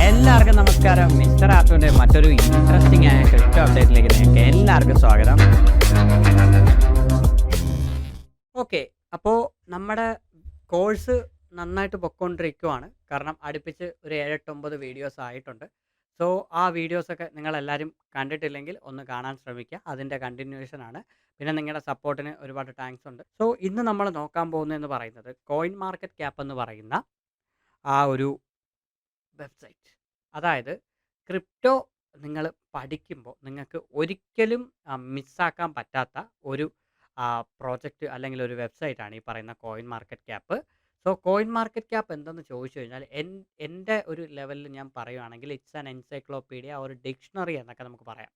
എല്ലാവർക്കും നമസ്കാരം. മിസ്റ്റർ ആർട്ടുവിന്റെ മറ്റൊരു ഇൻട്രസ്റ്റിംഗ് ആയ ക്രിപ്റ്റോ അപ്ഡേറ്റിലേക്ക് നിങ്ങൾക്ക് എല്ലാവർക്കും സ്വാഗതം. ഓക്കെ, അപ്പോൾ നമ്മുടെ കോഴ്സ് നന്നായിട്ട് പൊയ്ക്കൊണ്ടിരിക്കുവാണ്. കാരണം അടുപ്പിച്ച് ഒരു 7-8-9 വീഡിയോസ് ആയിട്ടുണ്ട്. സോ ആ വീഡിയോസൊക്കെ നിങ്ങളെല്ലാവരും കണ്ടിട്ടില്ലെങ്കിൽ ഒന്ന് കാണാൻ ശ്രമിക്കുക. അതിൻ്റെ കണ്ടിന്യൂഷൻ ആണ്. പിന്നെ നിങ്ങളുടെ സപ്പോർട്ടിന് ഒരുപാട് താങ്ക്സ് ഉണ്ട്. സോ ഇന്ന് നമ്മൾ നോക്കാൻ പോകുന്നതെന്ന് പറയുന്നത് കോയിൻ മാർക്കറ്റ് ക്യാപ്പ് എന്ന് പറയുന്ന ആ ഒരു വെബ്സൈറ്റ്. അതായത് ക്രിപ്റ്റോ നിങ്ങൾ പഠിക്കുമ്പോൾ നിങ്ങൾക്ക് ഒരിക്കലും മിസ്സാക്കാൻ പറ്റാത്ത ഒരു പ്രോജക്റ്റ് അല്ലെങ്കിൽ ഒരു വെബ്സൈറ്റാണ് ഈ പറയുന്ന coin market cap. So coin market cap എന്തെന്ന് ചോദിച്ചു കഴിഞ്ഞാൽ എൻ്റെ ഒരു ലെവലിൽ ഞാൻ പറയുവാണെങ്കിൽ ഇറ്റ്സ് ആൻ എൻസൈക്ലോപീഡിയ, ഒരു ഡിക്ഷണറി എന്നൊക്കെ നമുക്ക് പറയാം.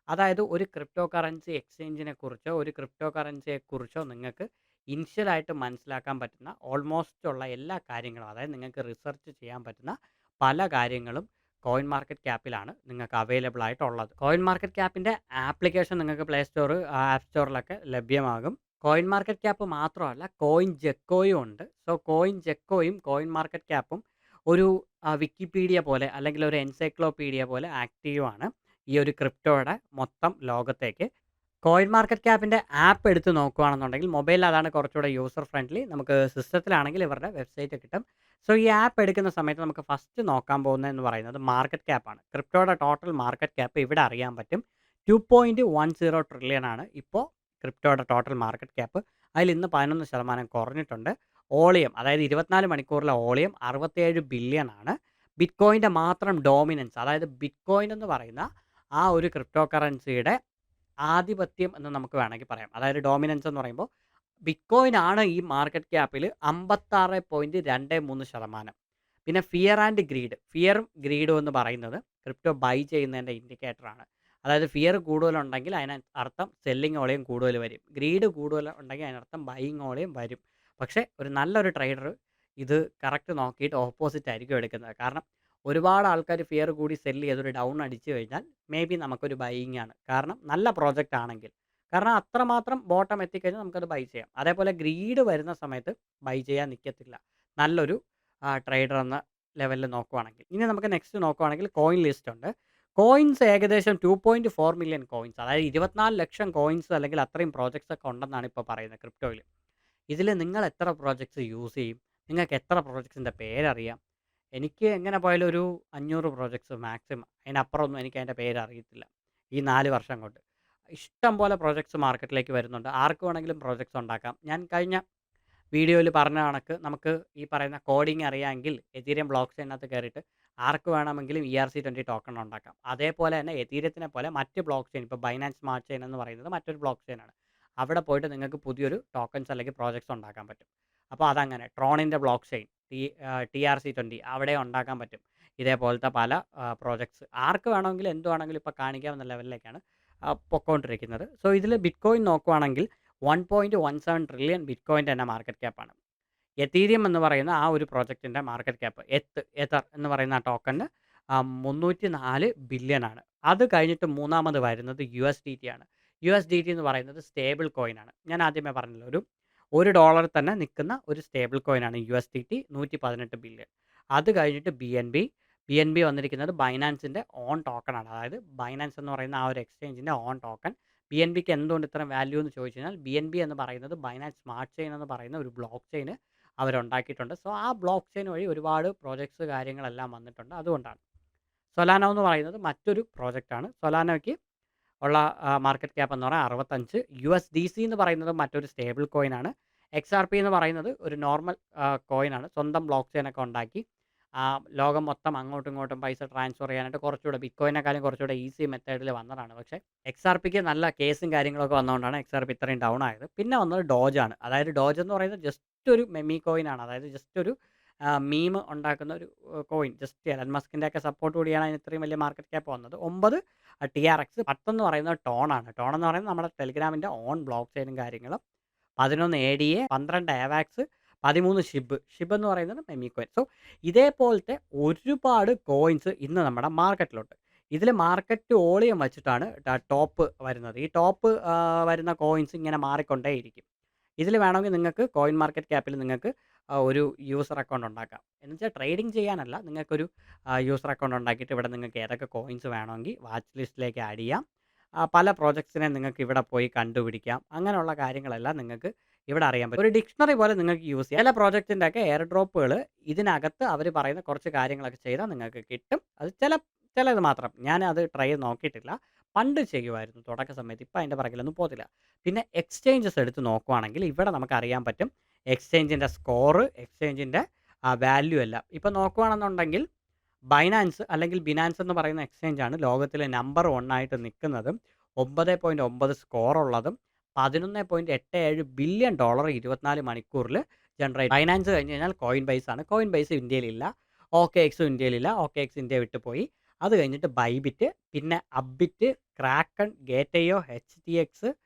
അതായത് ഒരു ക്രിപ്റ്റോ കറൻസി എക്സ്ചേഞ്ചിനെ കുറിച്ചോ ഒരു ക്രിപ്റ്റോ കറൻസിയെ കുറിച്ചോ നിങ്ങൾക്ക് ഇനിഷ്യലായിട്ട് മനസ്സിലാക്കാൻ പറ്റുന്ന ഓൾമോസ്റ്റ് ഉള്ള എല്ലാ കാര്യങ്ങളും, അതായത് നിങ്ങൾക്ക് റിസർച്ച് ചെയ്യാൻ പറ്റുന്ന പല കാര്യങ്ങളും കോയിൻ മാർക്കറ്റ് ക്യാപ്പിലാണ് നിങ്ങൾക്ക് അവൈലബിൾ ആയിട്ടുള്ളത്. കോയിൻ മാർക്കറ്റ് ക്യാപ്പിൻ്റെ ആപ്ലിക്കേഷൻ നിങ്ങൾക്ക് പ്ലേ സ്റ്റോർ, ആപ്പ് സ്റ്റോറിലൊക്കെ ലഭ്യമാകും. കോയിൻ മാർക്കറ്റ് ക്യാപ്പ് മാത്രമല്ല, കോയിൻ ജെക്കോയും ഉണ്ട്. സോ കോയിൻ ജെക്കോയും കോയിൻ മാർക്കറ്റ് ക്യാപ്പും ഒരു വിക്കിപീഡിയ പോലെ അല്ലെങ്കിൽ ഒരു എൻസൈക്ലോപീഡിയ പോലെ ആക്റ്റീവാണ് ഈ ഒരു ക്രിപ്റ്റോയുടെ മൊത്തം ലോകത്തേക്ക്. കോയിൻ മാർക്കറ്റ് ക്യാപ്പിൻ്റെ ആപ്പ് എടുത്ത് നോക്കുകയാണെന്നുണ്ടെങ്കിൽ മൊബൈലിൽ അതാണ് കുറച്ചുകൂടെ യൂസർ ഫ്രണ്ട്ലി. നമുക്ക് സിസ്റ്റത്തിലാണെങ്കിൽ ഇവരുടെ വെബ്സൈറ്റ് കിട്ടും. സോ ഈ ആപ്പ് എടുക്കുന്ന സമയത്ത് നമുക്ക് ഫസ്റ്റ് നോക്കാൻ പോകുന്നതെന്ന് പറയുന്നത് മാർക്കറ്റ് ക്യാപ്പാണ്. ക്രിപ്റ്റോയുടെ ടോട്ടൽ മാർക്കറ്റ് ക്യാപ്പ് ഇവിടെ അറിയാൻ പറ്റും. 2.10 ട്രില്യൺ ആണ് ഇപ്പോൾ ക്രിപ്റ്റോയുടെ ടോട്ടൽ മാർക്കറ്റ് ക്യാപ്പ്. അതിൽ ഇന്ന് 11% കുറഞ്ഞിട്ടുണ്ട്. ഓളിയം, അതായത് 24 മണിക്കൂറിലെ ഓളിയം 67 ബില്യൺ ആണ്. ബിറ്റ്കോയിൻ്റെ മാത്രം ഡോമിനൻസ്, അതായത് ബിറ്റ്കോയിൻ എന്ന് പറയുന്ന ആ ഒരു ക്രിപ്റ്റോ കറൻസിയുടെ ആധിപത്യം എന്ന് നമുക്ക് വേണമെങ്കിൽ പറയാം. അതായത് ഡോമിനൻസ് എന്ന് പറയുമ്പോൾ ബിറ്റ്കോയിൻ ആണ് ഈ മാർക്കറ്റ് ക്യാപ്പിൽ 56.23%. പിന്നെ ഫിയർ ആൻഡ് ഗ്രീഡ്, ഫിയറും ഗ്രീഡും എന്ന് പറയുന്നത് ക്രിപ്റ്റോ ബൈ ചെയ്യുന്നതിൻ്റെ ഇൻഡിക്കേറ്ററാണ്. അതായത് ഫിയർ കൂടുതലുണ്ടെങ്കിൽ അതിനർത്ഥം സെല്ലിങ് ഓളിയം കൂടുതൽ വരും, ഗ്രീഡ് കൂടുതൽ ഉണ്ടെങ്കിൽ അതിനർത്ഥം ബൈയിങ് ഓളിയം വരും. പക്ഷേ ഒരു നല്ലൊരു ട്രേഡർ ഇത് കറക്റ്റ് നോക്കിയിട്ട് ഓപ്പോസിറ്റ് ആയിരിക്കും എടുക്കുന്നത്. കാരണം ഒരുപാട് ആൾക്കാർ ഫിയർ കൂടി സെല്ല് ചെയ്തൊരു ഡൗൺ അടിച്ചു കഴിഞ്ഞാൽ മേ ബി നമുക്കൊരു ബൈയിങ് ആണ്. കാരണം നല്ല പ്രോജക്റ്റ് ആണെങ്കിൽ, കാരണം അത്രമാത്രം ബോട്ടം എത്തിക്കഴിഞ്ഞാൽ നമുക്കത് ബൈ ചെയ്യാം. അതേപോലെ ഗ്രീഡ് വരുന്ന സമയത്ത് ബൈ ചെയ്യാൻ നിൽക്കത്തില്ല നല്ലൊരു ട്രേഡർ എന്ന ലെവലിൽ നോക്കുവാണെങ്കിൽ. ഇനി നമുക്ക് നെക്സ്റ്റ് നോക്കുവാണെങ്കിൽ കോയിൻ ലിസ്റ്റ് ഉണ്ട്. കോയിൻസ് ഏകദേശം 2.4 മില്യൺ കോയിൻസ്, അതായത് 24 ലക്ഷം കോയിൻസ് അല്ലെങ്കിൽ അത്രയും പ്രോജക്ട്സ് ഒക്കെ ഉണ്ടെന്നാണ് ഇപ്പോൾ പറയുന്നത് ക്രിപ്റ്റോയിൽ. ഇതിൽ നിങ്ങൾ എത്ര പ്രോജക്ട്സ് യൂസ് ചെയ്യും? നിങ്ങൾക്ക് എത്ര പ്രോജക്ട്സിൻ്റെ പേരറിയാം? എനിക്ക് എങ്ങനെ പോയാലും ഒരു 500 പ്രോജക്ട്സ് മാക്സിമം, അതിനപ്പുറമൊന്നും എനിക്ക് അതിൻ്റെ പേരറിയത്തില്ല. ഈ 4 വർഷം കൊണ്ട് ഇഷ്ടം പോലെ പ്രോജക്ട്സ് മാർക്കറ്റിലേക്ക് വരുന്നുണ്ട്. ആർക്ക് വേണമെങ്കിലും പ്രോജക്ട്സ് ഉണ്ടാക്കാം. ഞാൻ കഴിഞ്ഞ വീഡിയോയിൽ പറഞ്ഞ കണക്ക് നമുക്ക് ഈ പറയുന്ന കോഡിങ് അറിയാമെങ്കിൽ എതീരിയം ബ്ലോക്ക് ചെയിനകത്ത് കയറിയിട്ട് ആർക്ക് വേണമെങ്കിലും ERC20 ടോക്കൺ ഉണ്ടാക്കാം. അതേപോലെ തന്നെ എതീരിയത്തിനെ പോലെ മറ്റ് ബ്ലോക്ക് ചെയിൻ, ഇപ്പോൾ ബൈനാൻസ് സ്മാർട്ട് ചെയിൻ എന്ന് പറയുന്നത് മറ്റൊരു ബ്ലോക്ക് ചെയിനാണ്. അവിടെ പോയിട്ട് നിങ്ങൾക്ക് പുതിയൊരു ടോക്കൺസ് അല്ലെങ്കിൽ പ്രോജക്ട്സ് ഉണ്ടാക്കാൻ പറ്റും. അപ്പോൾ അതങ്ങനെ ട്രോണിൻ്റെ ബ്ലോക്ക് ചെയിൻ TRC20 അവിടെ ഉണ്ടാക്കാൻ പറ്റും. ഇതേപോലത്തെ പല പ്രോജക്ട്സ് ആർക്ക് വേണമെങ്കിലും എന്ത് വേണമെങ്കിലും ഇപ്പോൾ കാണിക്കാവുന്ന ലെവലിലേക്കാണ് പൊക്കോണ്ടിരിക്കുന്നത്. സോ ഇതിൽ ബിറ്റ്കോയിൻ നോക്കുവാണെങ്കിൽ 1.17 ട്രില്യൺ ബിറ്റ്കോയിൻ്റെ തന്നെ മാർക്കറ്റ് ക്യാപ്പാണ്. എതീരിയം എന്ന് പറയുന്ന ആ ഒരു പ്രോജക്റ്റിൻ്റെ മാർക്കറ്റ് ക്യാപ്പ് എതർ എന്ന് പറയുന്ന ആ ടോക്കണിന് 304 ബില്യൺ ആണ്. അത് കഴിഞ്ഞിട്ട് മൂന്നാമത് വരുന്നത് USDT ആണ്. USDT എന്ന് പറയുന്നത് സ്റ്റേബിൾ കോയിനാണ്. ഞാൻ ആദ്യമേ പറഞ്ഞല്ലോ, ഒരു ഡോളർ തന്നെ നിൽക്കുന്ന ഒരു സ്റ്റേബിൾ കോയിനാണ് USDT, 118 ബില്യൺ. അത് കഴിഞ്ഞിട്ട് BNB വന്നിരിക്കുന്നത് ബൈനാൻസിൻ്റെ ഓൺ ടോക്കണാണ്. അതായത് ബൈനാൻസ് എന്ന് പറയുന്ന ആ ഒരു എക്സ്ചേഞ്ചിൻ്റെ ഓൺ ടോക്കൺ. BNBക്ക് എന്തുകൊണ്ട് ഇത്ര വാല്യൂ എന്ന് ചോദിച്ചു കഴിഞ്ഞാൽ BNB എന്ന് പറയുന്നത് ബൈനാൻസ് സ്മാർട്ട് ചെയിൻ എന്ന് പറയുന്ന ഒരു ബ്ലോക്ക് ചെയിൻ അവരുണ്ടാക്കിയിട്ടുണ്ട്. സോ ആ ബ്ലോക്ക് ചെയിൻ വഴി ഒരുപാട് പ്രോജക്ട്സ് കാര്യങ്ങളെല്ലാം വന്നിട്ടുണ്ട്. അതുകൊണ്ടാണ്. സൊലാനോ എന്ന് പറയുന്നത് മറ്റൊരു പ്രോജക്റ്റാണ്. സൊലാനോയ്ക്ക് ഉള്ള മാർക്കറ്റ് ക്യാപ്പ് എന്ന് പറഞ്ഞാൽ 65. USDC എന്ന് പറയുന്നത് മറ്റൊരു സ്റ്റേബിൾ കോയിനാണ്. XRP എന്ന് പറയുന്നത് ഒരു നോർമൽ കോയിനാണ്. സ്വന്തം ബ്ലോക്ക് ചെയിനൊക്കെ ഉണ്ടാക്കി ലോകം മൊത്തം അങ്ങോട്ടും ഇങ്ങോട്ടും പൈസ ട്രാൻസ്ഫർ ചെയ്യാനായിട്ട് കുറച്ചുകൂടെ ബിറ്റ്കോയിനെക്കാളും കുറച്ചുകൂടെ ഈസി മെത്തേഡിൽ വന്നതാണ്. പക്ഷേ XRPക്ക് നല്ല കേസും കാര്യങ്ങളൊക്കെ വന്നതുകൊണ്ടാണ് XRP ഇത്രയും ഡൗൺ ആയത്. പിന്നെ വന്നത് ഡോജാണ്. അതായത് ഡോജ് എന്ന് പറയുന്നത് ജസ്റ്റ് ഒരു മെമി കോയിനാണ്. അതായത് ജസ്റ്റ് ഒരു മീം ഉണ്ടാക്കുന്ന ഒരു കോയിൻ. ജസ്റ്റ് എലൻ മസ്കിൻ്റെ ഒക്കെ സപ്പോർട്ട് കൂടിയാണ് അതിന് ഇത്രയും വലിയ മാർക്കറ്റ് ക്യാപ്പ് വന്നത്. 9 TRX, 10 എന്ന് പറയുന്നത് ടോണാണ്. ടോൺ എന്ന് പറയുന്നത് നമ്മുടെ ടെലിഗ്രാമിൻ്റെ ഓൺ ബ്ലോക്ക് ചെയിനും കാര്യങ്ങളും. 11 ADA, 12 AVAX, 13 ഷിബ് എന്ന് പറയുന്നത് മെമി കോയിൻ. സോ ഇതേപോലത്തെ ഒരുപാട് കോയിൻസ് ഇന്ന് നമ്മുടെ മാർക്കറ്റിലുണ്ട്. ഇതിൽ മാർക്കറ്റ് ഓളിയം വെച്ചിട്ടാണ് ടോപ്പ് വരുന്നത്. ഈ ടോപ്പ് വരുന്ന കോയിൻസ് ഇങ്ങനെ മാറിക്കൊണ്ടേയിരിക്കും. ഇതിൽ വേണമെങ്കിൽ നിങ്ങൾക്ക് കോയിൻ മാർക്കറ്റ് ക്യാപ്പിൽ നിങ്ങൾക്ക് ഒരു യൂസർ അക്കൗണ്ട് ഉണ്ടാക്കാം. എന്നുവെച്ചാൽ ട്രേഡിംഗ് ചെയ്യാനല്ല. നിങ്ങൾക്കൊരു യൂസർ അക്കൗണ്ട് ഉണ്ടാക്കിയിട്ട് ഇവിടെ നിങ്ങൾക്ക് ഏതൊക്കെ കോയിൻസ് വേണമെങ്കിൽ വാച്ച് ലിസ്റ്റിലേക്ക് ആഡ് ചെയ്യാം. പല പ്രോജക്ട്സിനെ നിങ്ങൾക്ക് ഇവിടെ പോയി കണ്ടുപിടിക്കാം. അങ്ങനെയുള്ള കാര്യങ്ങളെല്ലാം നിങ്ങൾക്ക് ഇവിടെ അറിയാൻ പറ്റും. ഒരു ഡിക്ഷണറി പോലെ നിങ്ങൾക്ക് യൂസ് ചെയ്യാം. ചില പ്രോജക്റ്റിൻ്റെ ഒക്കെ എയർ ഡ്രോപ്പുകൾ ഇതിനകത്ത് അവർ പറയുന്ന കുറച്ച് കാര്യങ്ങളൊക്കെ ചെയ്താൽ നിങ്ങൾക്ക് കിട്ടും. അത് ചിലത് മാത്രം. ഞാൻ അത് ട്രൈ ചെയ്ത് നോക്കിയിട്ടില്ല. പണ്ട് ചെയ്യുമായിരുന്നു തുടക്ക സമയത്ത്. ഇപ്പം അതിൻ്റെ പുറകിലൊന്നും പോകത്തില്ല. പിന്നെ എക്സ്ചേഞ്ചസ് എടുത്ത് നോക്കുവാണെങ്കിൽ ഇവിടെ നമുക്ക് അറിയാൻ പറ്റും എക്സ്ചേഞ്ചിൻ്റെ സ്കോറ്, എക്സ്ചേഞ്ചിൻ്റെ വാല്യൂ എല്ലാം. ഇപ്പം നോക്കുവാണെന്നുണ്ടെങ്കിൽ ബൈനാൻസ് അല്ലെങ്കിൽ ബിനാൻസ് എന്ന് പറയുന്ന എക്സ്ചേഞ്ചാണ് ലോകത്തിലെ നമ്പർ 1 ആയിട്ട് നിൽക്കുന്നതും 9.9 സ്കോറുള്ളതും $11.87 ബില്യൺ 24 മണിക്കൂറിൽ ജനറേറ്റ്. ബൈനാൻസ് കഴിഞ്ഞ് കഴിഞ്ഞാൽ കോയിൻ ബേസ് ആണ്. കോയിൻ ബേസ് ഇന്ത്യയിലില്ല. OKX ഇന്ത്യയിലില്ല. OKX ഇന്ത്യ വിട്ടുപോയി. അത് കഴിഞ്ഞിട്ട് ബൈബിറ്റ്, പിന്നെ അബ്ബിറ്റ്, ക്രാക്കൺ, ഗേറ്റയോ, HTX,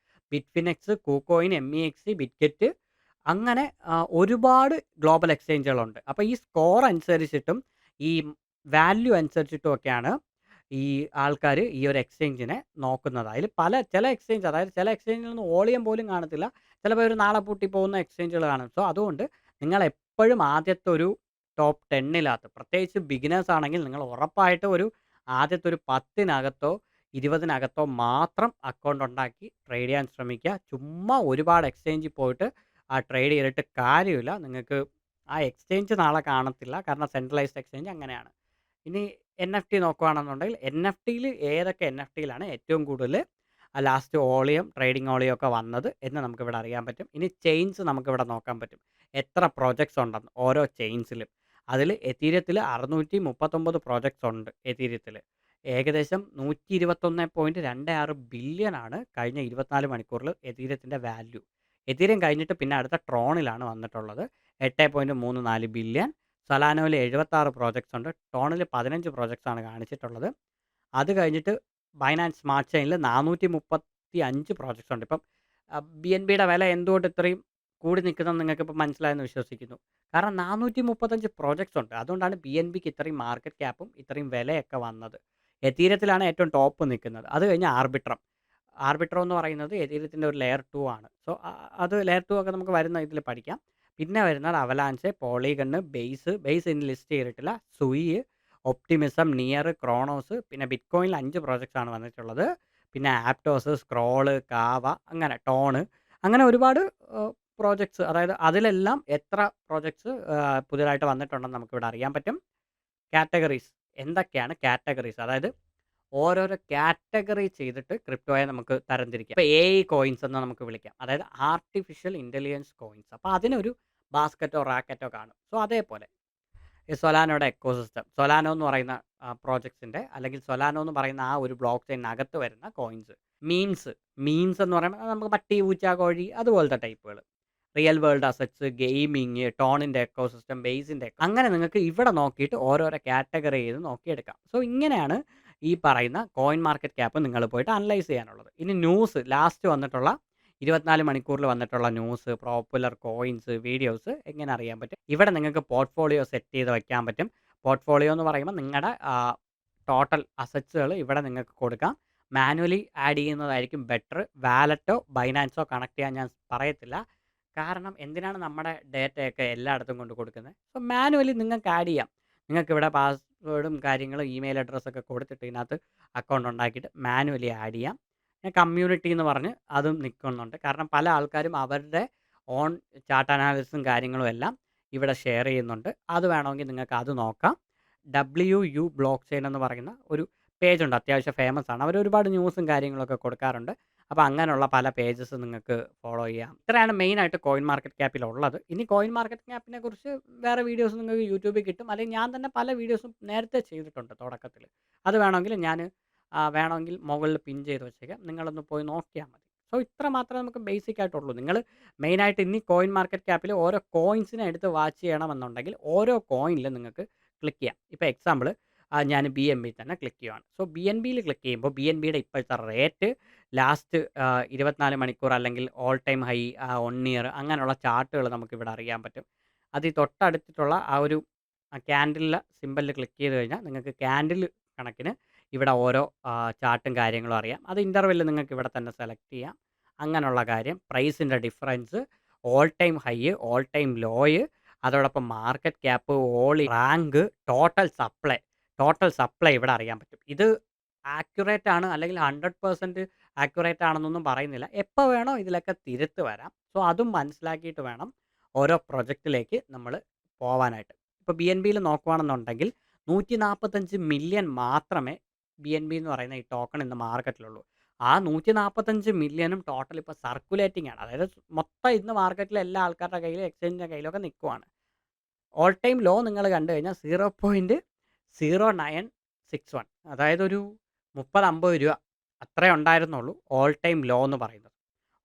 Bitfinex, KuCoin, MEX, Bitget, അങ്ങനെ ഒരുപാട് ഗ്ലോബൽ എക്സ്ചേഞ്ചുകളുണ്ട്. അപ്പോൾ ഈ സ്കോർ അനുസരിച്ചിട്ടും ഈ വാല്യൂ അനുസരിച്ചിട്ടും ഒക്കെയാണ് ഈ ആൾക്കാർ ഈ ഒരു എക്സ്ചേഞ്ചിനെ നോക്കുന്നത്. അതിൽ ചില എക്സ്ചേഞ്ച്, അതായത് ചില എക്സ്ചേഞ്ചിലൊന്നും ഓളിയം പോലും കാണത്തില്ല. ചിലപ്പോൾ ഒരു നാളെ പൂട്ടി പോകുന്ന എക്സ്ചേഞ്ചുകൾ കാണും. സോ അതുകൊണ്ട് നിങ്ങൾ എപ്പോഴും ആദ്യത്തെ ഒരു ടോപ്പ് 10 പ്രത്യേകിച്ച് ബിഗിനേഴ്സ് ആണെങ്കിൽ നിങ്ങൾ ഉറപ്പായിട്ട് ആദ്യത്തെ ഒരു 10-നകത്തോ 20-നകത്തോ മാത്രം അക്കൗണ്ട് ഉണ്ടാക്കി ട്രേഡ് ചെയ്യാൻ ശ്രമിക്കുക. ചുമ്മാ ഒരുപാട് എക്സ്ചേഞ്ചിൽ പോയിട്ട് ട്രേഡ് ചെയ്തിട്ട് കാര്യമില്ല. നിങ്ങൾക്ക് ആ എക്സ്ചേഞ്ച് നാളെ കാണത്തില്ല. കാരണം സെൻട്രലൈസ്ഡ് എക്സ്ചേഞ്ച് അങ്ങനെയാണ്. ഇനി NFT നോക്കുകയാണെന്നുണ്ടെങ്കിൽ NFTയിൽ ഏതൊക്കെ NFTയിലാണ് ഏറ്റവും കൂടുതൽ ലാസ്റ്റ് ഓളിയം, ട്രേഡിംഗ് ഓളിയം ഒക്കെ വന്നത് എന്ന് നമുക്കിവിടെ അറിയാൻ പറ്റും. ഇനി ചെയിൻസ് നമുക്കിവിടെ നോക്കാൻ പറ്റും. എത്ര പ്രോജക്ട്സ് ഉണ്ടെന്ന് ഓരോ ചെയിൻസിലും. അതിൽ എതീരിയത്തിൽ 639 പ്രോജക്ട്സ് ഉണ്ട്. എതീരിയത്തിൽ ഏകദേശം 121.26 ബില്യൺ ആണ് കഴിഞ്ഞ 24 മണിക്കൂറിൽ എതീരിയത്തിൻ്റെ വാല്യൂ. എതീരിയം കഴിഞ്ഞിട്ട് പിന്നെ അടുത്ത ട്രോണിലാണ് വന്നിട്ടുള്ളത്. 8.34 ബില്യൺ. സൊലാനോയിൽ 76 പ്രോജക്ട്സ് ഉണ്ട്. ടോണിൽ 15 പ്രോജക്ട്സ് ആണ് കാണിച്ചിട്ടുള്ളത്. അത് കഴിഞ്ഞിട്ട് ബൈനാൻസ് സ്മാർട്ട് ചെയിനിൽ 435 പ്രോജക്ട്സ് ഉണ്ട്. ഇപ്പം BNBയുടെ വില എന്തുകൊണ്ട് ഇത്രയും കൂടി നിൽക്കുന്നതെന്ന് നിങ്ങൾക്കിപ്പോൾ മനസ്സിലായെന്ന് വിശ്വസിക്കുന്നു. കാരണം 435 പ്രോജക്ട്സ് ഉണ്ട്. അതുകൊണ്ടാണ് BNBക്ക് ഇത്രയും മാർക്കറ്റ് ക്യാപ്പും ഇത്രയും വിലയൊക്കെ വന്നത്. എതീരിയത്തിലാണ് ഏറ്റവും ടോപ്പ് നിൽക്കുന്നത്. അത് കഴിഞ്ഞ് ആർബിട്രം എന്ന് പറയുന്നത് എതീരിയത്തിൻ്റെ ഒരു ലെയർ 2 ആണ്. സോ അത് ലെയർ 2 ഒക്കെ നമുക്ക് വരുന്ന ഇതിൽ പഠിക്കാം. പിന്നെ വരുന്നത് അവലാൻസ്, പോളിഗണ്, ബേസ് ഇനി ലിസ്റ്റ് ചെയ്തിട്ടില്ല, സുയി, ഒപ്റ്റിമിസം, നിയർ, ക്രോണോസ്, പിന്നെ ബിറ്റ്കോയിനിൽ 5 പ്രോജക്ട്സ് ആണ് വന്നിട്ടുള്ളത്. പിന്നെ ആപ്റ്റോസ്, സ്ക്രോള്, കാവ, അങ്ങനെ ടോണ്, അങ്ങനെ ഒരുപാട് പ്രോജക്ട്സ്. അതായത് അതിലെല്ലാം എത്ര പ്രോജക്ട്സ് പുതിയതായിട്ട് വന്നിട്ടുണ്ടെന്ന് നമുക്കിവിടെ അറിയാൻ പറ്റും. കാറ്റഗറീസ് എന്തൊക്കെയാണ് കാറ്റഗറീസ്, അതായത് ഓരോരോ കാറ്റഗറി ചെയ്തിട്ട് ക്രിപ്റ്റോയെ നമുക്ക് തരംതിരിക്കാം. ഇപ്പോൾ AI കോയിൻസ് എന്ന് നമുക്ക് വിളിക്കാം, അതായത് ആർട്ടിഫിഷ്യൽ ഇൻ്റലിജൻസ് കോയിൻസ്. അപ്പോൾ അതിനൊരു ബാസ്ക്കറ്റോ റാക്കറ്റോ കാണും. സോ അതേപോലെ ഈ സൊലാനോയുടെ എക്കോസിസ്റ്റം, സൊലാനോ എന്ന് പറയുന്ന പ്രോജക്ട്സിൻ്റെ, അല്ലെങ്കിൽ സൊലാനോ എന്ന് പറയുന്ന ആ ഒരു ബ്ലോക്ക് ചെയിനകത്ത് വരുന്ന കോയിൻസ്. മീംസ് എന്ന് പറയുമ്പോൾ നമുക്ക് പട്ടി, പൂച്ച, കോഴി അതുപോലത്തെ ടൈപ്പുകൾ. റിയൽ വേൾഡ് അസറ്റ്സ്, ഗെയിമിങ്, ടോണിൻ്റെ എക്കോസിസ്റ്റം, ബേസിൻ്റെ, അങ്ങനെ നിങ്ങൾക്ക് ഇവിടെ നോക്കിയിട്ട് ഓരോരോ കാറ്റഗറി ചെയ്ത് നോക്കിയെടുക്കാം. സോ ഇങ്ങനെയാണ് ഈ പറയുന്ന കോയിൻ മാർക്കറ്റ് ക്യാപ്പ് നിങ്ങൾ പോയിട്ട് അനലൈസ് ചെയ്യാനുള്ളത്. ഇനി ന്യൂസ്, ലാസ്റ്റ് വന്നിട്ടുള്ള 24 മണിക്കൂറിൽ വന്നിട്ടുള്ള ന്യൂസ്, പോപ്പുലർ കോയിൻസ്, വീഡിയോസ് എങ്ങനെ അറിയാൻ പറ്റും? ഇവിടെ നിങ്ങൾക്ക് പോർട്ട്ഫോളിയോ സെറ്റ് ചെയ്ത് വയ്ക്കാൻ പറ്റും. പോർട്ട്ഫോളിയോ എന്ന് പറയുമ്പോൾ നിങ്ങളുടെ ടോട്ടൽ അസറ്റ്സുകൾ ഇവിടെ നിങ്ങൾക്ക് കൊടുക്കാം. മാനുവലി ആഡ് ചെയ്യുന്നതായിരിക്കും ബെറ്റർ. വാലറ്റോ ബൈനാൻസോ കണക്ട് ചെയ്യാൻ ഞാൻ പറയത്തില്ല. കാരണം എന്തിനാണ് നമ്മുടെ ഡേറ്റയൊക്കെ എല്ലായിടത്തും കൊണ്ട് കൊടുക്കുന്നത്? സോ മാനുവലി നിങ്ങൾക്ക് ആഡ് ചെയ്യാം. നിങ്ങൾക്കിവിടെ പാസ്വേഡും കാര്യങ്ങളും ഇമെയിൽ അഡ്രസ്സൊക്കെ കൊടുത്തിട്ട് ഇതിനകത്ത് അക്കൗണ്ട് ഉണ്ടാക്കിയിട്ട് മാനുവലി ആഡ് ചെയ്യാം. കമ്മ്യൂണിറ്റി എന്ന് പറഞ്ഞ് അതും നിൽക്കുന്നുണ്ട്. കാരണം പല ആൾക്കാരും അവരുടെ ഓൺ ചാർട്ട് അനാലിസിസും കാര്യങ്ങളും എല്ലാം ഇവിടെ ഷെയർ ചെയ്യുന്നുണ്ട്. അത് വേണമെങ്കിൽ നിങ്ങൾക്ക് അത് നോക്കാം. WU ബ്ലോക്ക് ചെയിൻ എന്ന് പറയുന്ന ഒരു പേജുണ്ട്, അത്യാവശ്യം ഫേമസ് ആണ്. അവർ ഒരുപാട് ന്യൂസും കാര്യങ്ങളൊക്കെ കൊടുക്കാറുണ്ട്. അപ്പോൾ അങ്ങനെയുള്ള പല പേജസ് നിങ്ങൾക്ക് ഫോളോ ചെയ്യാം. ഇത്രയാണ് മെയിനായിട്ട് കോയിൻ മാർക്കറ്റ് ക്യാപ്പിലുള്ളത്. ഇനി കോയിൻ മാർക്കറ്റ് ക്യാപ്പിനെ കുറിച്ച് വേറെ വീഡിയോസ് നിങ്ങൾക്ക് യൂട്യൂബിൽ കിട്ടും. അല്ലെങ്കിൽ ഞാൻ തന്നെ പല വീഡിയോസും നേരത്തെ ചെയ്തിട്ടുണ്ട് തുടക്കത്തിൽ. അത് വേണമെങ്കിൽ മുകളിൽ പിൻ ചെയ്ത് വെച്ചേക്കാം. നിങ്ങളൊന്ന് പോയി നോക്കിയാൽ മതി. സോ ഇത്ര മാത്രമേ നമുക്ക് ബേസിക് ആയിട്ടുള്ളൂ. നിങ്ങൾ മെയിനായിട്ട് ഇനി കോയിൻ മാർക്കറ്റ് ക്യാപ്പിൽ ഓരോ കോയിൻസിനെ എടുത്ത് വാച്ച് ചെയ്യണമെന്നുണ്ടെങ്കിൽ ഓരോ കോയിനിലും നിങ്ങൾക്ക് ക്ലിക്ക് ചെയ്യാം. ഇപ്പോൾ എക്സാമ്പിൾ ഞാൻ BNB തന്നെ ക്ലിക്ക് ചെയ്യുവാണ്. സോ BNBയിൽ ക്ലിക്ക് ചെയ്യുമ്പോൾ BNBയുടെ ഇപ്പോഴത്തെ റേറ്റ്, ലാസ്റ്റ് 24 മണിക്കൂർ അല്ലെങ്കിൽ ഓൾ ടൈം ഹൈ, 1 ഇയർ, അങ്ങനെയുള്ള ചാർട്ടുകൾ നമുക്കിവിടെ അറിയാൻ പറ്റും. അത് ഈ തൊട്ടടുത്തിട്ടുള്ള ആ ഒരു ക്യാൻഡിലിലെ സിമ്പലിൽ ക്ലിക്ക് ചെയ്ത് കഴിഞ്ഞാൽ നിങ്ങൾക്ക് ക്യാൻഡിൽ കണക്കിന് ഇവിടെ ഓരോ ചാർട്ടും കാര്യങ്ങളും അറിയാം. അത് ഇൻ്റർവെല്ലിൽ നിങ്ങൾക്ക് ഇവിടെ തന്നെ സെലക്ട് ചെയ്യാം. അങ്ങനെയുള്ള കാര്യം, പ്രൈസിൻ്റെ difference, all time high, all time low, അതോടൊപ്പം market cap, all rank, total supply ഇവിടെ അറിയാൻ പറ്റും. ഇത് ആക്യുറേറ്റ് ആണ് അല്ലെങ്കിൽ 100% ആക്യുറേറ്റ് ആണെന്നൊന്നും പറയുന്നില്ല. എപ്പോൾ വേണോ ഇതിലൊക്കെ തിരുത്ത് വരാം. സോ അതും മനസ്സിലാക്കിയിട്ട് വേണം ഓരോ പ്രൊജക്റ്റിലേക്ക് നമ്മൾ പോവാനായിട്ട്. ഇപ്പോൾ BNBയിൽ നോക്കുകയാണെന്നുണ്ടെങ്കിൽ 145 മില്യൺ മാത്രമേ BNB എന്ന് പറയുന്ന ഈ ടോക്കൺ ഇന്ന് മാർക്കറ്റിലുള്ളൂ. ആ 145 മില്യണും ടോട്ടൽ ഇപ്പോൾ സർക്കുലേറ്റിംഗ് ആണ്. അതായത് മൊത്തം ഇന്ന് മാർക്കറ്റിലെ എല്ലാ ആൾക്കാരുടെ കയ്യിലും എക്സ്ചേഞ്ചിൻ്റെ കയ്യിലൊക്കെ നിൽക്കുവാണ്. ഓൾ ടൈം ലോ നിങ്ങൾ കണ്ടു കഴിഞ്ഞാൽ 0.0961, അതായത് ഒരു 30-50 രൂപ അത്രേ ഉണ്ടായിരുന്നുള്ളൂ ഓൾ ടൈം ലോ എന്ന് പറയുന്നത്.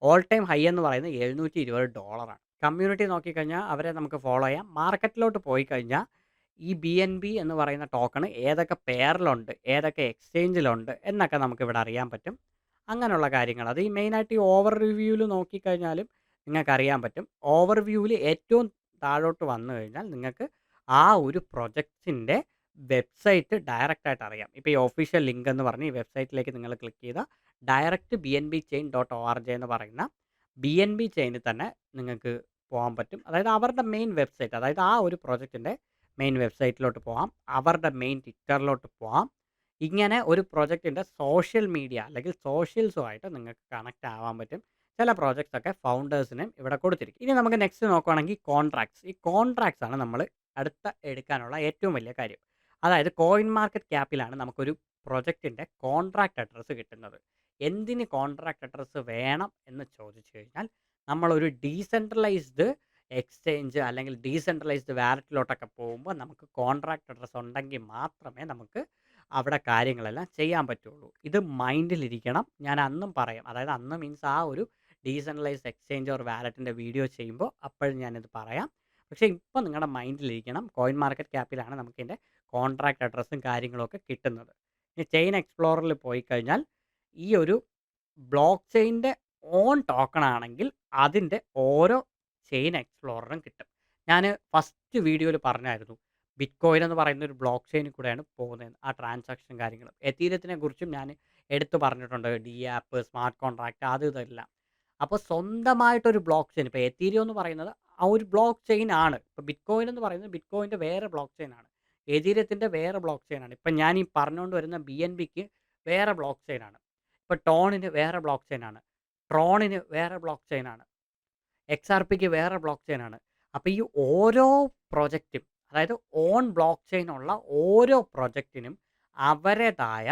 ഓൾ ടൈം ഹൈ എന്ന് പറയുന്നത് $720 കമ്മ്യൂണിറ്റി നോക്കിക്കഴിഞ്ഞാൽ അവരെ നമുക്ക് ഫോളോ ചെയ്യാം. മാർക്കറ്റിലോട്ട് പോയി കഴിഞ്ഞാൽ ഈ BNB എന്ന് പറയുന്ന ടോക്കൺ ഏതൊക്കെ പെയറിലുണ്ട്, ഏതൊക്കെ എക്സ്ചേഞ്ചിലുണ്ട് എന്നൊക്കെ നമുക്കിവിടെ അറിയാൻ പറ്റും. അങ്ങനെയുള്ള കാര്യങ്ങൾ അത് ഈ മെയിനായിട്ട് ഈ ഓവർ റിവ്യൂവിൽ നോക്കിക്കഴിഞ്ഞാലും നിങ്ങൾക്ക് അറിയാൻ പറ്റും. ഓവർ വ്യൂവിൽ ഏറ്റവും താഴോട്ട് വന്നു കഴിഞ്ഞാൽ നിങ്ങൾക്ക് ആ ഒരു പ്രൊജക്റ്റിൻ്റെ വെബ്സൈറ്റ് ഡയറക്റ്റ് ആയിട്ട് അറിയാം. ഇപ്പോൾ ഈ ഒഫീഷ്യൽ ലിങ്ക് എന്ന് പറഞ്ഞ് ഈ വെബ്സൈറ്റിലേക്ക് നിങ്ങൾ ക്ലിക്ക് ചെയ്താൽ ഡയറക്റ്റ് BNBchain.org എന്ന് പറയുന്ന BNB ചെയിനിൽ തന്നെ നിങ്ങൾക്ക് പോകാൻ പറ്റും. അതായത് അവരുടെ മെയിൻ വെബ്സൈറ്റ്, അതായത് ആ ഒരു പ്രൊജക്റ്റിൻ്റെ മെയിൻ വെബ്സൈറ്റിലോട്ട് പോകാം, അവരുടെ മെയിൻ ട്വിറ്ററിലോട്ട് പോകാം. ഇങ്ങനെ ഒരു പ്രൊജക്റ്റിൻ്റെ സോഷ്യൽ മീഡിയ അല്ലെങ്കിൽ സോഷ്യൽസുമായിട്ട് നിങ്ങൾക്ക് കണക്റ്റ് ആവാൻ പറ്റും. ചില പ്രോജക്ട്സ് ഒക്കെ ഫൗണ്ടേഴ്സിനും ഇവിടെ കൊടുത്തിരിക്കും. ഇനി നമുക്ക് നെക്സ്റ്റ് നോക്കുകയാണെങ്കിൽ കോൺട്രാക്ട്സ്. ഈ കോൺട്രാക്ട്സ് ആണ് നമ്മൾ അടുത്ത എടുക്കാനുള്ള ഏറ്റവും വലിയ കാര്യം. അതായത് കോയിൻ മാർക്കറ്റ് ക്യാപ്പിലാണ് നമുക്കൊരു പ്രൊജക്റ്റിൻ്റെ കോൺട്രാക്ട് അഡ്രസ്സ് കിട്ടുന്നത്. എന്തിന് കോൺട്രാക്ട് അഡ്രസ്സ് വേണം എന്ന് ചോദിച്ചു കഴിഞ്ഞാൽ നമ്മളൊരു ഡീസെൻട്രലൈസ്ഡ് എക്സ്ചേഞ്ച് അല്ലെങ്കിൽ ഡീസെൻട്രലൈസ്ഡ് വാലറ്റിലോട്ടൊക്കെ പോകുമ്പോൾ നമുക്ക് കോൺട്രാക്ട് അഡ്രസ്സ് ഉണ്ടെങ്കിൽ മാത്രമേ നമുക്ക് അവിടെ കാര്യങ്ങളെല്ലാം ചെയ്യാൻ പറ്റുള്ളൂ. ഇത് മൈൻഡിലിരിക്കണം. ഞാൻ അന്നും പറയാം. അതായത് അന്ന് മീൻസ് ആ ഒരു ഡീസെൻട്രലൈസ്ഡ് എക്സ്ചേഞ്ച് ഓർ വാലറ്റിൻ്റെ വീഡിയോ ചെയ്യുമ്പോൾ അപ്പോഴും ഞാനിത് പറയാം. പക്ഷേ ഇപ്പോൾ നിങ്ങളുടെ മൈൻഡിലിരിക്കണം, കോയിൻ മാർക്കറ്റ് ക്യാപ്പിലാണ് നമുക്കിതിൻ്റെ കോൺട്രാക്ട് അഡ്രസ്സും കാര്യങ്ങളൊക്കെ കിട്ടുന്നത്. ഇനി ചെയിൻ എക്സ്പ്ലോററിൽ പോയി കഴിഞ്ഞാൽ ഈ ഒരു ബ്ലോക്ക് ചെയിൻ്റെ ഓൺ ടോക്കൺ ആണെങ്കിൽ അതിൻ്റെ ഓരോ ചെയിൻ എക്സ്പ്ലോററും കിട്ടും. ഞാൻ ഫസ്റ്റ് വീഡിയോയിൽ പറഞ്ഞായിരുന്നു ബിറ്റ്കോയിൻ എന്ന് പറയുന്ന ഒരു ബ്ലോക്ക് ചെയിനിൽ കൂടെയാണ് പോകുന്നത് ആ ട്രാൻസാക്ഷൻ കാര്യങ്ങളും. എത്തീരിയത്തിനെ കുറിച്ചും ഞാൻ എടുത്തു പറഞ്ഞിട്ടുണ്ട്. DApp, സ്മാർട്ട് കോൺട്രാക്റ്റ്, അത് ഇതെല്ലാം. അപ്പോൾ സ്വന്തമായിട്ടൊരു ബ്ലോക്ക് ചെയിൻ, ഇപ്പോൾ എത്തീരിയം എന്ന് പറയുന്നത് ആ ഒരു ബ്ലോക്ക് ചെയിൻ ആണ്. ഇപ്പോൾ ബിറ്റ്കോയിൻ എന്ന് പറയുന്നത് ബിറ്റ്കോയിൻ്റെ വേറെ ബ്ലോക്ക് ചെയിൻ ആണ്. എതീരിയത്തിൻ്റെ വേറെ ബ്ലോക്ക് ചെയിൻ ആണ്. ഇപ്പം ഞാൻ ഈ പറഞ്ഞുകൊണ്ട് വരുന്ന BNBക്ക് വേറെ ബ്ലോക്ക് ചെയിൻ ആണ്. ഇപ്പോൾ ടോണിന് വേറെ ബ്ലോക്ക് ചെയിൻ ആണ്. ട്രോണിന് വേറെ ബ്ലോക്ക് ചെയിൻ ആണ്. XRPക്ക് വേറെ ബ്ലോക്ക് ചെയിൻ ആണ്. അപ്പോൾ ഈ ഓരോ പ്രൊജക്റ്റും, അതായത് ഓൺ ബ്ലോക്ക് ചെയിൻ ഉള്ള ഓരോ പ്രൊജക്റ്റിനും അവരുടേതായ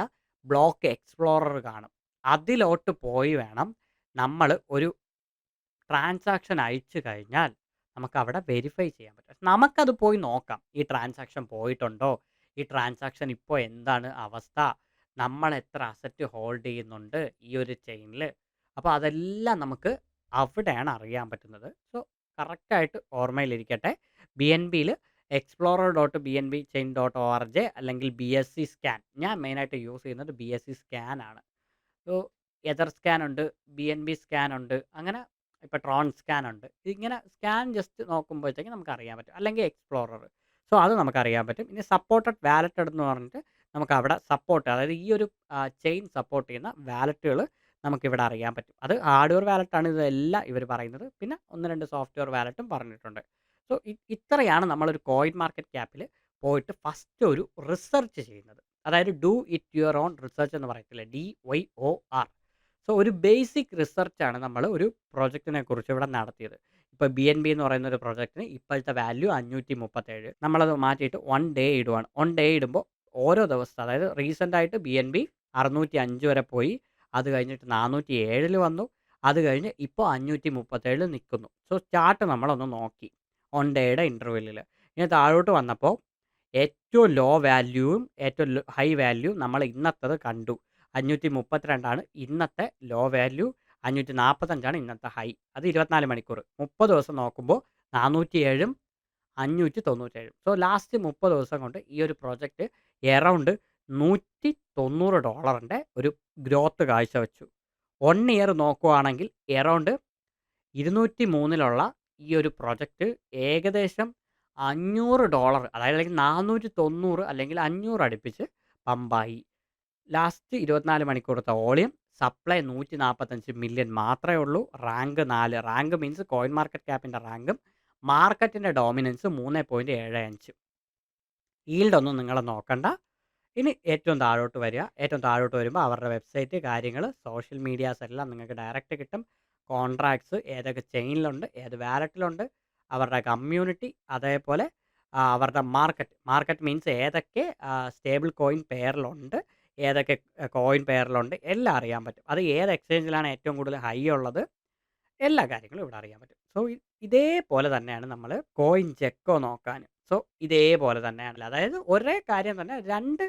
ബ്ലോക്ക് എക്സ്പ്ലോറർ കാണും. അതിലോട്ട് പോയി വേണം നമ്മൾ ഒരു ട്രാൻസാക്ഷൻ അയച്ചു കഴിഞ്ഞാൽ നമുക്കവിടെ വെരിഫൈ ചെയ്യാൻ പറ്റും. നമുക്കത് പോയി നോക്കാം. ഈ ട്രാൻസാക്ഷൻ പോയിട്ടുണ്ടോ? ഈ ട്രാൻസാക്ഷൻ ഇപ്പോൾ എന്താണ് അവസ്ഥ? നമ്മൾ എത്ര അസറ്റ് ഹോൾഡ് ചെയ്യുന്നുണ്ട് ഈ ഒരു ചെയിനിൽ? അപ്പോൾ അതെല്ലാം നമുക്ക് അവിടെയാണ് അറിയാൻ പറ്റുന്നത്. സോ കറക്റ്റായിട്ട് ഓർമ്മയിലിരിക്കട്ടെ. BNBയിൽ explorer.bnbchain.org അല്ലെങ്കിൽ BSC സ്കാൻ. ഞാൻ മെയിനായിട്ട് യൂസ് ചെയ്യുന്നത് BSC സ്കാൻ ആണ്. സോ എതർ സ്കാൻ ഉണ്ട്, BNB സ്കാൻ ഉണ്ട്, അങ്ങനെ ഇപ്പോൾ ട്രോൺ സ്കാൻ ഉണ്ട്. ഇങ്ങനെ സ്കാൻ ജസ്റ്റ് നോക്കുമ്പോഴത്തേക്ക് നമുക്ക് അറിയാൻ പറ്റും. അല്ലെങ്കിൽ എക്സ്പ്ലോറർ. സോ അത് നമുക്കറിയാൻ പറ്റും. ഇനി സപ്പോർട്ടഡ് വാലറ്റ് എന്ന് പറഞ്ഞിട്ട് നമുക്ക് അവിടെ സപ്പോർട്ട്, അതായത് ഈ ഒരു ചെയിൻ സപ്പോർട്ട് ചെയ്യുന്ന വാലറ്റുകൾ നമുക്കിവിടെ അറിയാൻ പറ്റും. അത് ഹാർഡ്വെയർ വാലറ്റാണ് ഇതെല്ലാം ഇവർ പറയുന്നത്. പിന്നെ 1-2 സോഫ്റ്റ്വെയർ വാലറ്റും പറഞ്ഞിട്ടുണ്ട്. സോ ഇത്രയാണ് നമ്മളൊരു കോയിൻ മാർക്കറ്റ് ക്യാപ്പിൽ പോയിട്ട് ഫസ്റ്റ് ഒരു റിസർച്ച് ചെയ്യുന്നത്. അതായത് do it your own research എന്ന് പറയത്തില്ലേ, DYOR. സോ ഒരു ബേസിക് റിസർച്ചാണ് നമ്മൾ ഒരു പ്രോജക്റ്റിനെ കുറിച്ച് ഇവിടെ നടത്തിയത്. ഇപ്പോൾ BNB എന്ന് പറയുന്ന ഒരു പ്രോജക്റ്റിന് ഇപ്പോഴത്തെ വാല്യൂ 537. നമ്മളത് മാറ്റിയിട്ട് 1 ഡേ ഇടുവാണ്. 1 ഡേ ഇടുമ്പോൾ ഓരോ ദിവസത്തെ, അതായത് റീസെൻ്റ് ആയിട്ട് BNB 605 വരെ പോയി, അത് കഴിഞ്ഞിട്ട് 407 വന്നു, അത് കഴിഞ്ഞ് ഇപ്പോൾ 537 നിൽക്കുന്നു. സോ ചാർട്ട് നമ്മളൊന്ന് നോക്കി 1 ഡേയുടെ ഇൻ്റർവെല്ലിൽ. ഇനി താഴോട്ട് വന്നപ്പോൾ ഏറ്റവും ലോ വാല്യൂവും ഏറ്റവും ഹൈ വാല്യൂ നമ്മൾ ഇന്നത്തത് കണ്ടു. 532 ഇന്നത്തെ ലോ വാല്യൂ, 545 ഇന്നത്തെ ഹൈ. അത് 24 മണിക്കൂർ. 30 ദിവസം നോക്കുമ്പോൾ 407ഉം 597. സോ ലാസ്റ്റ് 30 ദിവസം കൊണ്ട് ഈ ഒരു പ്രോജക്റ്റ് എറൗണ്ട് $190 ഒരു ഗ്രോത്ത് കാഴ്ചവെച്ചു. 1 ഇയർ നോക്കുകയാണെങ്കിൽ എറൗണ്ട് 203 ഈ ഒരു പ്രൊജക്റ്റ് ഏകദേശം $500, അതായത് അല്ലെങ്കിൽ 490 അല്ലെങ്കിൽ 500 അടുപ്പിച്ച് പമ്പായി. ലാസ്റ്റ് 24 മണിക്കൂറത്തെ വോളിയം സപ്ലൈ 145 മില്യൺ മാത്രമേ ഉള്ളൂ. Rank 4. Rank means coin market ക്യാപ്പിന്റെ റാങ്കും മാർക്കറ്റിന്റെ ഡോമിനൻസ് 3.75. ഈൽഡ് ഒന്നും നിങ്ങൾ നോക്കണ്ട. ഇനി ഏറ്റവും താഴോട്ട് വരിക. ഏറ്റവും താഴോട്ട് വരുമ്പോൾ അവരുടെ വെബ്സൈറ്റ് കാര്യങ്ങൾ സോഷ്യൽ മീഡിയാസ് എല്ലാം നിങ്ങൾക്ക് ഡയറക്റ്റ് കിട്ടും. കോൺട്രാക്ട്സ് ഏതൊക്കെ ചെയിനിലുണ്ട്, ഏത് വാലറ്റിലുണ്ട്, അവരുടെ കമ്മ്യൂണിറ്റി, അതേപോലെ അവരുടെ മാർക്കറ്റ് മീൻസ് ഏതൊക്കെ സ്റ്റേബിൾ കോയിൻ പെയറിലുണ്ട്, ഏതൊക്കെ കോയിൻ പെയറിലുണ്ട് എല്ലാം അറിയാൻ പറ്റും. അത് ഏത് എക്സ്ചേഞ്ചിലാണ് ഏറ്റവും കൂടുതൽ ഹൈ ഉള്ളത്, എല്ലാ കാര്യങ്ങളും ഇവിടെ അറിയാൻ പറ്റും. സോ ഇതേപോലെ തന്നെയാണ് നമ്മൾ കോയിൻ ജെക്കോ നോക്കാൻ. സോ ഇതേപോലെ തന്നെയാണ്. അതായത് ഒരേ കാര്യം തന്നെ 2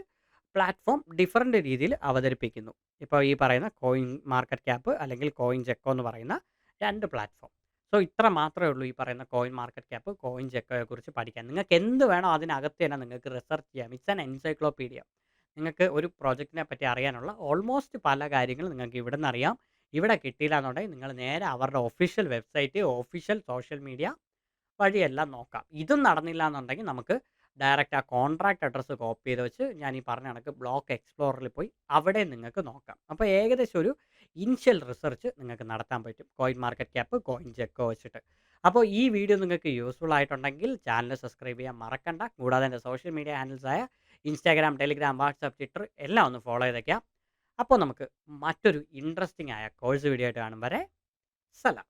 പ്ലാറ്റ്ഫോം ഡിഫറൻറ്റ് രീതിയിൽ അവതരിപ്പിക്കുന്നു. ഇപ്പോൾ ഈ പറയുന്ന കോയിൻ മാർക്കറ്റ് ക്യാപ്പ് അല്ലെങ്കിൽ കോയിൻ ജെക്കോ എന്ന് പറയുന്ന 2 പ്ലാറ്റ്ഫോം. സോ ഇത്ര മാത്രമേ ഉള്ളൂ ഈ പറയുന്ന കോയിൻ മാർക്കറ്റ് ക്യാപ്പ്, കോയിൻ ജെക്കോയെ കുറിച്ച് പഠിക്കാൻ. നിങ്ങൾക്ക് എന്ത് വേണോ അതിനകത്ത് തന്നെ നിങ്ങൾക്ക് റിസർച്ച് ചെയ്യാം. It's an encyclopedia. നിങ്ങൾക്ക് ഒരു പ്രോജക്റ്റിനെ പറ്റി അറിയാനുള്ള ഓൾമോസ്റ്റ് പല കാര്യങ്ങളും നിങ്ങൾക്ക് ഇവിടുന്ന് അറിയാം. ഇവിടെ കിട്ടിയില്ല എന്നുണ്ടെങ്കിൽ നിങ്ങൾ നേരെ അവരുടെ official website, official social media വഴിയെല്ലാം നോക്കാം. ഇതും നടന്നില്ല എന്നുണ്ടെങ്കിൽ നമുക്ക് ഡയറക്റ്റ് ആ കോൺട്രാക്ട് അഡ്രസ്സ് കോപ്പി ചെയ്ത് വെച്ച് ഞാൻ ഈ പറഞ്ഞ കണക്ക് ബ്ലോക്ക് എക്സ്പ്ലോററിൽ പോയി അവിടെ നിങ്ങൾക്ക് നോക്കാം. അപ്പോൾ ഏകദേശം ഒരു ഇനിഷ്യൽ റിസർച്ച് നിങ്ങൾക്ക് നടത്താൻ പറ്റും coin market cap, coin Dzeko വെച്ചിട്ട്. അപ്പോൾ ഈ വീഡിയോ നിങ്ങൾക്ക് യൂസ്ഫുൾ ആയിട്ടുണ്ടെങ്കിൽ ചാനൽ സബ്സ്ക്രൈബ് ചെയ്യാൻ മറക്കണ്ട. കൂടാതെ എൻ്റെ സോഷ്യൽ മീഡിയ ഹാൻഡിൽസായ ഇൻസ്റ്റാഗ്രാം, ടെലിഗ്രാം, വാട്സാപ്പ്, ട്വിറ്റർ എല്ലാം ഒന്ന് ഫോളോ ചെയ്തേക്കാം. അപ്പോൾ നമുക്ക് മറ്റൊരു ഇൻട്രസ്റ്റിംഗ് ആയ കോഴ്സ് വീഡിയോ ആയിട്ട് കാണും വരെ സലാം.